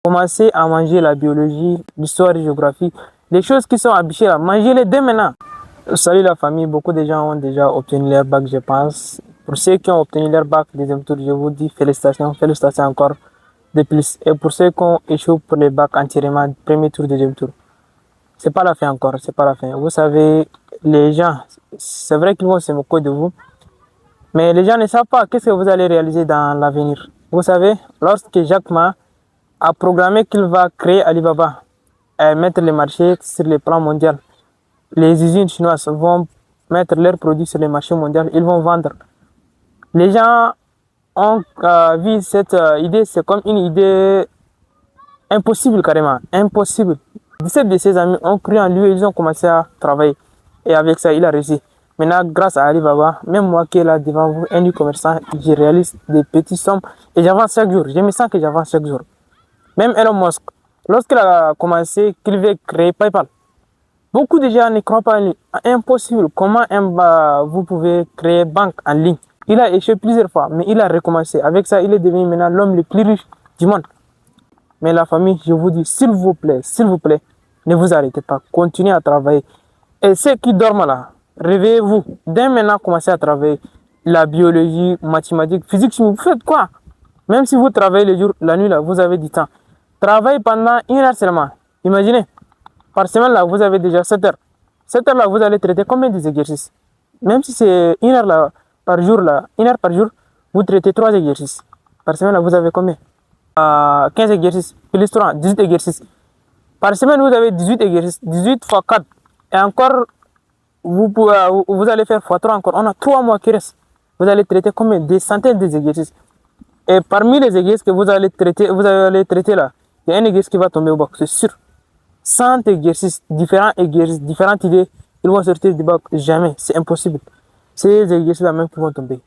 Commencez à manger la biologie, l'histoire et géographie. Les choses qui sont habituées là, mangez-les dès maintenant. Salut la famille, beaucoup de gens ont déjà obtenu leur bac, je pense. Pour ceux qui ont obtenu leur bac deuxième tour, je vous dis félicitations, félicitations encore de plus. Et pour ceux qui ont échoué pour les bacs entièrement, premier tour, deuxième tour, c'est pas la fin encore, c'est pas la fin. Vous savez, les gens, c'est vrai qu'ils vont se moquer de vous, mais les gens ne savent pas qu'est-ce que vous allez réaliser dans l'avenir. Vous savez, lorsque Jack Ma a programmé qu'il va créer Alibaba et mettre les marchés sur le plan mondial, les usines chinoises vont mettre leurs produits sur les marchés mondiaux, ils vont vendre. Les gens ont vu cette idée, c'est comme une idée impossible carrément, impossible. 17 de ses amis ont cru en lui et ils ont commencé à travailler. Et avec ça, il a réussi. Maintenant, grâce à Alibaba, même moi qui est là devant vous, un commerçant, je réalise des petites sommes et j'avance chaque jour. Je me sens que j'avance chaque jour. Même Elon Musk, lorsqu'il a commencé, qu'il veut créer PayPal, beaucoup de gens ne croient pas en lui. Impossible. Comment vous pouvez créer banque en ligne? Il a échoué plusieurs fois, mais il a recommencé. Avec ça, il est devenu maintenant l'homme le plus riche du monde. Mais la famille, je vous dis, s'il vous plaît, ne vous arrêtez pas. Continuez à travailler. Et ceux qui dorment là, réveillez-vous. Dès maintenant, commencez à travailler. La biologie, mathématiques, physique, chimie, vous faites quoi? Même si vous travaillez le jour, la nuit, là, vous avez du temps. Travaillez pendant 1 heure seulement. Imaginez, par semaine, là, vous avez déjà 7 heures. 7 heures, là, vous allez traiter combien d'exercices? Même si c'est 1 heure là, par jour, là, 1 heure par jour, vous traitez 3 exercices. Par semaine, là, vous avez combien? 15 exercices, plus 3, 18 exercices. Par semaine, vous avez 18 exercices, 18 fois 4. Et encore, vous allez faire fois 3 encore. On a 3 mois qui restent. Vous allez traiter combien? Des centaines d'exercices. Et parmi les exercices que vous allez traiter là, il y a un exercice qui va tomber au bac, c'est sûr. 100 exercices, différentes idées, ils vont sortir du bac. Jamais, c'est impossible. C'est ces exercices-là même qui vont tomber.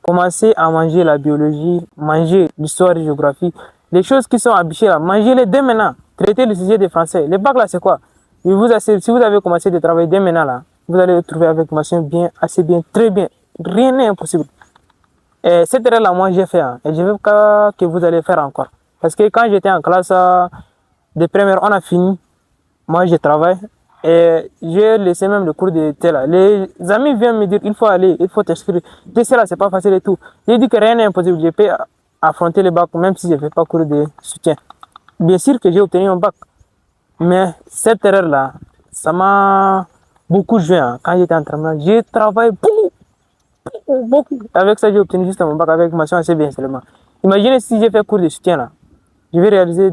Commencez à manger la biologie, manger l'histoire et géographie. Les choses qui sont habituées là, mangez-les dès maintenant. Traitez le sujet des Français. Les bacs là, c'est quoi? Je vous assure, si vous avez commencé de travailler dès maintenant là, vous allez vous trouver avec machine bien, assez bien, très bien. Rien n'est impossible. Et cette erreur là, moi j'ai fait, hein, et je veux que vous allez faire encore. Parce que quand j'étais en classe de première, on a fini. Moi je travaille et j'ai laissé même le cours de tel là. Les amis viennent me dire il faut aller, il faut t'inscrire. Je sais là, c'est pas facile et tout. J'ai dit que rien n'est impossible. Je peux affronter le bac même si je ne fais pas cours de soutien. Bien sûr que j'ai obtenu un bac. Mais cette erreur là, ça m'a beaucoup joué. Hein. Quand j'étais en terminale, j'ai travaillé beaucoup. Avec ça, j'ai obtenu juste mon bac avec mention assez bien seulement. Imaginez si j'ai fait cours de soutien là. Je vais réaliser